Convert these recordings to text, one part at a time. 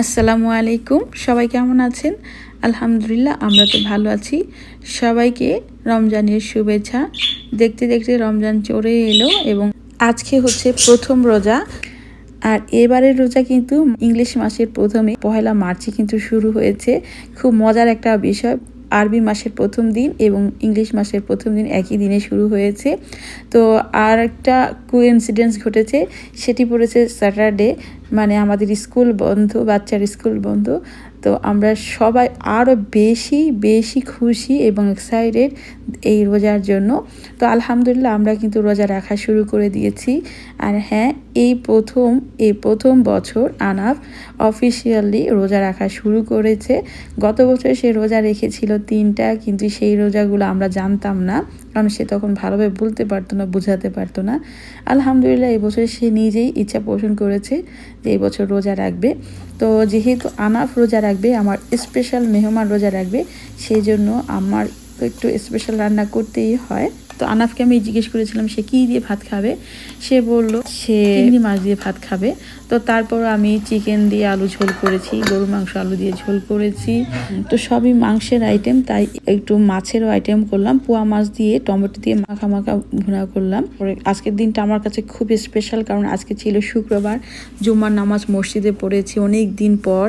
আসসালামু আলাইকুম, সবাই কেমন আছেন? আলহামদুলিল্লাহ, আমরা তো ভালো আছি। সবাইকে রমজানের শুভেচ্ছা। দেখতে দেখতে রমজান চলে এলো এবং আজকে হচ্ছে প্রথম রোজা। আর এবারের রোজা কিন্তু ইংলিশ মাসের প্রথমে 1 মার্চে কিন্তু শুরু হয়েছে। খুব মজার একটা বিষয়, আরবি মাসের প্রথম দিন এবং ইংলিশ মাসের প্রথম দিন একই দিনে শুরু হয়েছে। তো আর একটা কোইন্সিডেন্স ঘটেছে, সেটি পড়েছে স্যাটারডে, মানে আমাদের স্কুল বন্ধ, বাচ্চার স্কুল বন্ধ। তো আমরা সবাই আরও বেশি বেশি খুশি এবং এক্সাইটেড এই রোজার জন্য। তো আলহামদুলিল্লাহ, আমরা কিন্তু রোজা রাখা শুরু করে দিয়েছি। আর হ্যাঁ, এই প্রথম বছর আনাফ অফিসিয়ালি রোজা রাখা শুরু করেছে। গত বছর সে রোজা রেখেছিল 3টা, কিন্তু সেই রোজাগুলো আমরা জানতাম না, কারণ সে তখন ভালোভাবে বলতে পারতো না, বোঝাতে পারতো না। আলহামদুলিল্লাহ, এই বছর সে নিজেই ইচ্ছা পোষণ করেছে যে এই বছর রোজা রাখবে। তো যেহেতু আনাফ রোজা রাখবে, আমার স্পেশাল মেহমান রোজা রাখবে, সেই জন্য আমার তো একটু স্পেশাল রান্না করতেই হয়। তো আনাফকে আমি জিজ্ঞেস করেছিলাম সে কী দিয়ে ভাত খাবে। সে বলল সে চিংড়ি মাছ দিয়ে ভাত খাবে। তো তারপর আমি চিকেন দিয়ে আলু ঝোল করেছি, গরু মাংস আলু দিয়ে ঝোল করেছি। তো সবই মাংসের আইটেম, তাই একটু মাছেরও আইটেম করলাম। পোয়া মাছ দিয়ে টমেটো দিয়ে মাখা মাখা ভুনা করলাম। আজকের দিনটা আমার কাছে খুব স্পেশাল, কারণ আজকে ছিল শুক্রবার। জুম্মার নামাজ মসজিদে পড়েছি অনেক দিন পর।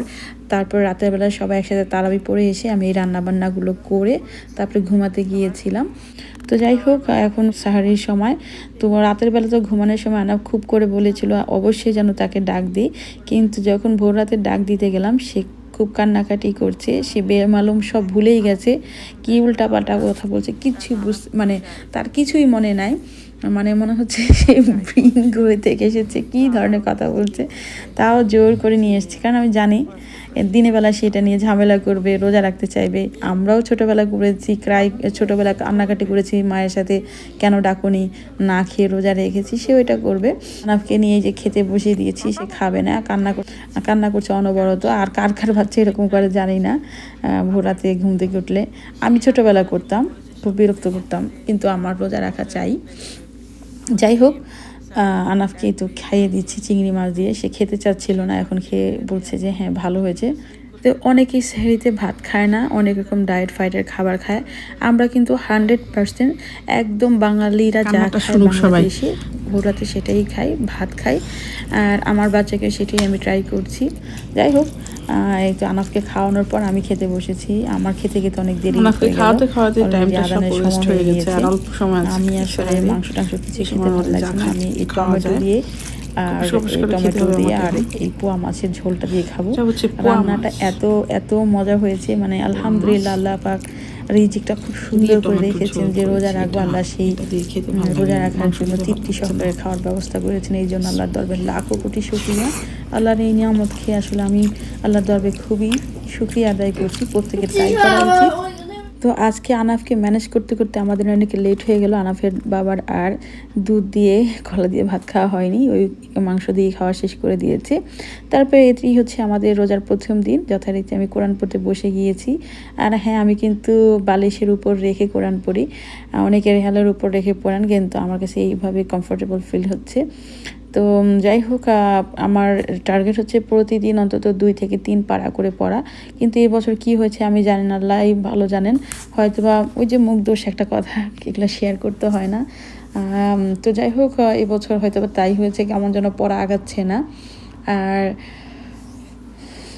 তারপর রাতের বেলা সবাই একসাথে তারাবি পড়ে এসে আমি এই রান্নাবান্নাগুলো করে তারপরে ঘুমাতে গিয়েছিলাম। তো যাই হোক, এখন সাহারির সময়। তো রাতের বেলা তো ঘুমানোর সময় আনাফ খুব করে বলেছিল অবশ্যই যেন তাকে ডাক দিই, কিন্তু যখন ভোর রাতে ডাক দিতে গেলাম সে খুব কান্নাকাটি করছে। সে বেমালুম সব ভুলেই গেছে, কি উল্টাপাল্টা কথা বলছে, কিচ্ছু মানে তার কিছুই মনে নাই। মানে মনে হচ্ছে সে ব্রিঙ্গ থেকে এসেছে, কী ধরনের কথা বলছে। তাও জোর করে নিয়ে এসেছি, কারণ আমি জানি দিনের বেলা সেটা নিয়ে ঝামেলা করবে, রোজা রাখতে চাইবে। আমরাও ছোটোবেলা করেছি, ছোটোবেলা কান্নাকাটি করেছি মায়ের সাথে, কেন ডাকুনি, না খেয়ে রোজা রেখেছি, সে ওইটা করবে। আনাফকে নিয়ে যে খেতে বসিয়ে দিয়েছি, সে খাবে না, কান্না করছে অনবরত। আর কার বাচ্চা এরকম করে জানি না, ভোর রাতে ঘুম থেকে উঠলে। আমি ছোটোবেলা করতাম, খুব বিরক্ত করতাম, কিন্তু আমার রোজা রাখা চাই। যাই হোক, আনাফকে তো খাইয়ে দিচ্ছি চিংড়ি মাছ দিয়ে। সে খেতে চাচ্ছিল না, এখন খেয়ে বলছে যে হ্যাঁ ভালো হয়েছে। তো অনেকেই সেহরিতে ভাত খায় না, অনেক রকম ডায়েট ফাইটের খাবার খায়। আমরা কিন্তু 100% একদম বাঙালিরা যা খায় বাংলাদেশে ভোরাতে সেটাই খাই, ভাত খাই। আর আমার বাচ্চাকে সেটাই আমি ট্রাই করছি। যাই হোক, এই তো আনাফকে খাওয়ানোর পর আমি খেতে বসেছি। আমার খেতে খেতে অনেক দেরি হয়ে গেল, আমি আসলে মাংস টাংস কিছু খেতে ভালো লাগছে না। আমি এই টমেটো দিয়ে আর এই পোয়া মাছের ঝোলটা দিয়ে খাবো। রান্নাটা এত মজা হয়েছে, মানে আলহামদুলিল্লাহ, আল্লাহ পাক রিজিকটা খুব সুন্দর করে রেখেছেন যে রোজা রাখবো, আল্লাহ সেই রোজা রাখার জন্য তৃপ্তি সহকারে খাওয়ার ব্যবস্থা করেছেন। এই জন্য আল্লাহর দরবারে লাখো কোটি শুকরিয়া। আল্লাহর এই নিয়ামত খেয়ে আসলে আমি আল্লাহর দরবারে খুবই শুকরিয়া আদায় করছি। প্রত্যেকের ট্রাই করা উচিত। তো আজকে আনাফকে ম্যানেজ করতে করতে আমাদের অনেক লেট হয়ে গেল। আনাফের বাবার আর দুধ দিয়ে কলা দিয়ে ভাত খাওয়া হয়নি, ওই মাংস দিয়ে খাওয়া শেষ করে দিয়েছে। তারপরে এটি হচ্ছে আমাদের রোজার প্রথম দিন, যথারীতি আমি কোরআন পড়তে বসে গিয়েছি। আর হ্যাঁ, আমি কিন্তু বালিশের উপর রেখে কোরআন পড়ি, অনেকের হেলার উপর রেখে পড়ান, কিন্তু আমার কাছে এইভাবে কমফোর্টেবল ফিল হচ্ছে। তো যাই হোক, আমার টার্গেট হচ্ছে প্রতিদিন অন্তত 2 থেকে 3 পারা করে পড়া। কিন্তু এই বছর কী হয়েছে আমি জানি না, আল্লাহ ভালো জানেন। হয়তোবা ওই যে মুখ দোষ একটা কথা, এগুলো শেয়ার করতে হয় না। তো যাই হোক, এবছর হয়তোবা তাই হয়েছে, কেমন যেন পড়া আগাচ্ছে না। আর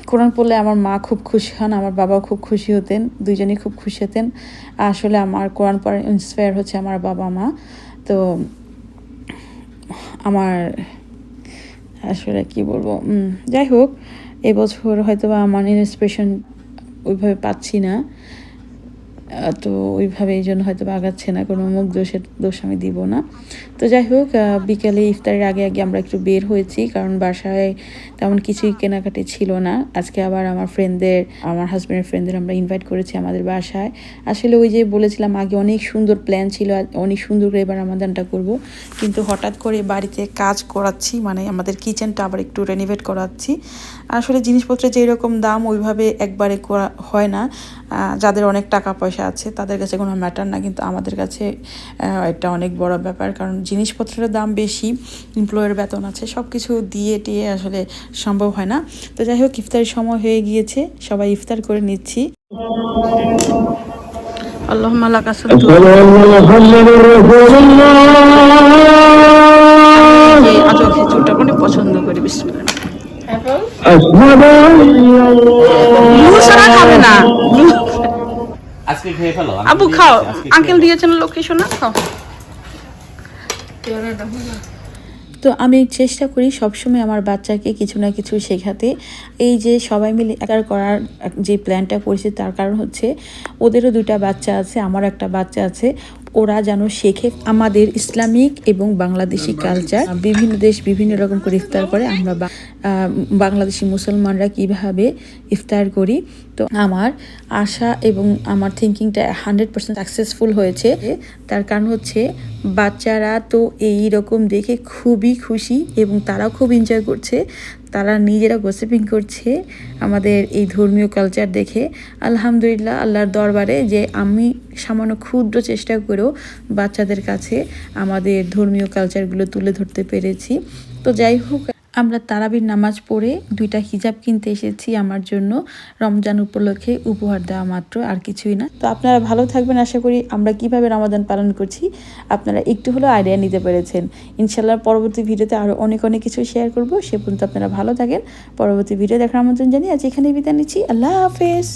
কোরআন পড়লে আমার মা খুব খুশি হন, আমার বাবাও খুব খুশি হতেন, দুইজনেই খুব খুশি হতেন। আসলে আমার কোরআন পড়ার ইন্সপায়ার হচ্ছে আমার বাবা মা। তো আমার আসলে কি বলবো, যাই হোক, এবছর হয়তো বা আমার ইন্সপিরেশন ওইভাবে পাচ্ছি না, তো ওইভাবে এই জন্য হয়তো আগাচ্ছে না, কোনো মুখ দোষ আমি দিব না। তো যাই হোক, বিকেলে ইফতারের আগে আমরা একটু বের হয়েছি, কারণ বাসায় তেমন কিছুই কেনাকাটি ছিল না। আজকে আবার আমার হাজব্যান্ডের ফ্রেন্ডদের আমরা ইনভাইট করেছি আমাদের বাসায়। আসলে ওই যে বলেছিলাম আগে, অনেক সুন্দর প্ল্যান ছিল, অনেক সুন্দর করে এবার রামাদানটা করব, কিন্তু হঠাৎ করে বাড়িতে কাজ করাচ্ছি, মানে আমাদের কিচেনটা আবার একটু রেনোভেট করাচ্ছি। আসলে জিনিসপত্রের যেরকম দাম ওইভাবে একবারে করা হয় না, যাদের অনেক টাকা পয়সা বসে আছে তাদের কাছে কোনো ম্যাটার না, কিন্তু আমাদের কাছে এটা অনেক বড় ব্যাপার, কারণ জিনিসপত্রের দাম বেশি, এমপ্লয়ের বেতন আছে, সব কিছু দিয়ে টিয়ে আসলে সম্ভব হয় না। তো যাই হোক, ইফতারের সময় হয়ে গিয়েছে, সবাই ইফতার করে নিচ্ছি। আল্লাহুম্মা লাকা সাল্তু। আমি আজও খিচুড়িটা অনেক পছন্দ করি। বিসমিল্লাহ। ব্লু ছাড়া খাবে না। আজকে খেয়ে ফেলো। আবু খাও, আঙ্কেল দিয়েছেন লোকেশন, না খাও। তো আমি চেষ্টা করি সবসময় আমার বাচ্চাকে কিছু না কিছু শেখাতে। এই যে সবাই মিলে একার করার যে প্ল্যানটা করেছি, তার কারণ হচ্ছে ওদেরও 2টা বাচ্চা আছে, আমার একটা বাচ্চা আছে, ওরা যেন শেখে আমাদের ইসলামিক এবং বাংলাদেশি কালচার। বিভিন্ন দেশ বিভিন্ন রকম করে ইফতার করে, আমরা বাংলাদেশি মুসলমানরা কিভাবে ইফতার করি। তো আমার আশা এবং আমার থিঙ্কিংটা 100% সাকসেসফুল হয়েছে। তার কারণ হচ্ছে বাচ্চারা তো এই রকম দেখে খুবই খুশি এবং তারাও খুব এনজয় করছে, তারা নিজেরা গসিপিং করছে আমাদের এই ধর্মীয় কালচার দেখে। আলহামদুলিল্লাহ, আল্লাহর দরবারে যে আমি সামান্য ক্ষুদ্র চেষ্টা করেও বাচ্চাদের কাছে আমাদের ধর্মীয় কালচারগুলো তুলে ধরতে পেরেছি। তো যাই হোক, আমরা তারাবির নামাজ পড়ে 2টা হিজাব কিনতে এসেছি আমার জন্য, রমজান উপলক্ষে উপহার দেওয়া মাত্র, আর কিছুই না। তো আপনারা ভালো থাকবেন, আশা করি আমরা কিভাবে রমাদান পালন করছি আপনারা একটু হলেও আইডিয়া নিতে পেরেছেন। ইনশাল্লাহ পরবর্তী ভিডিওতে আরও অনেক অনেক কিছু শেয়ার করব। সে পর্যন্ত আপনারা ভালো থাকেন, পরবর্তী ভিডিও দেখার আমন্ত্রণ জানিয়ে আজ এখানেই বিদায় নিচ্ছি। আল্লাহ হাফেজ।